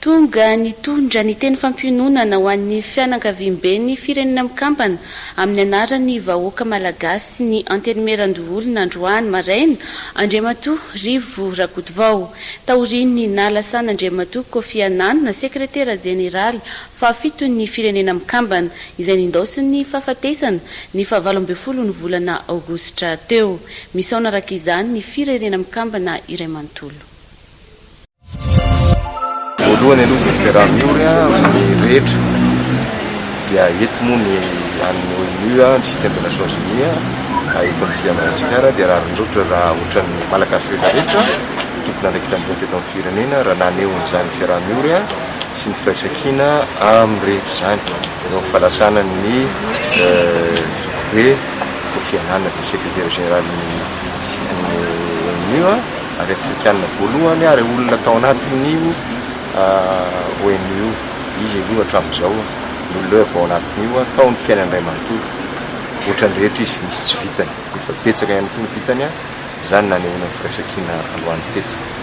Tonga nitondra ny teny fampiononana ho an'ny fianakaviam-be ny firenena mikambana amin'ny anarany vahoaka malagasy sy ny antenimieran-doholona Androany maraina Andriamatoa Rivo Rakotovao. Taorian'ny nalasana Andriamatoa Kofi Annan na sekretera jeneraly fahafitony firenena mikambana izay nindaosiny fahafatesana ny 17 ny volana aogositra teo. Misaona araka izany ny firenena mikambana iray manontolo. Voalohany aloha dia fiaraha-miore amin'ny rehetra dia eto moa ny an'ny ONU ny système de Nations Unies eto amintsika Madagasikara dia raha loatra raha ohatran'ny malagasy rehetra tokony andraikitra teto amin'ny firenena raha nanehoan'izany fiaraha-miore sy ny firaisan-kina amin'ny rehetra izany eo fahalasana ny be Kofi Annan dia sekretera généraly système ONU ary afrikanina voalohany ary olona tao anatin'io ONU izy aloha hatramin'izao n'olona vao anatin'io tao ny fiainana iray manontolo ohatran'ny rehetra izy tsy vitany efa betsaka ihany koa ny vitany izany nanehoana ny firaisan-kina alohan'ny teto.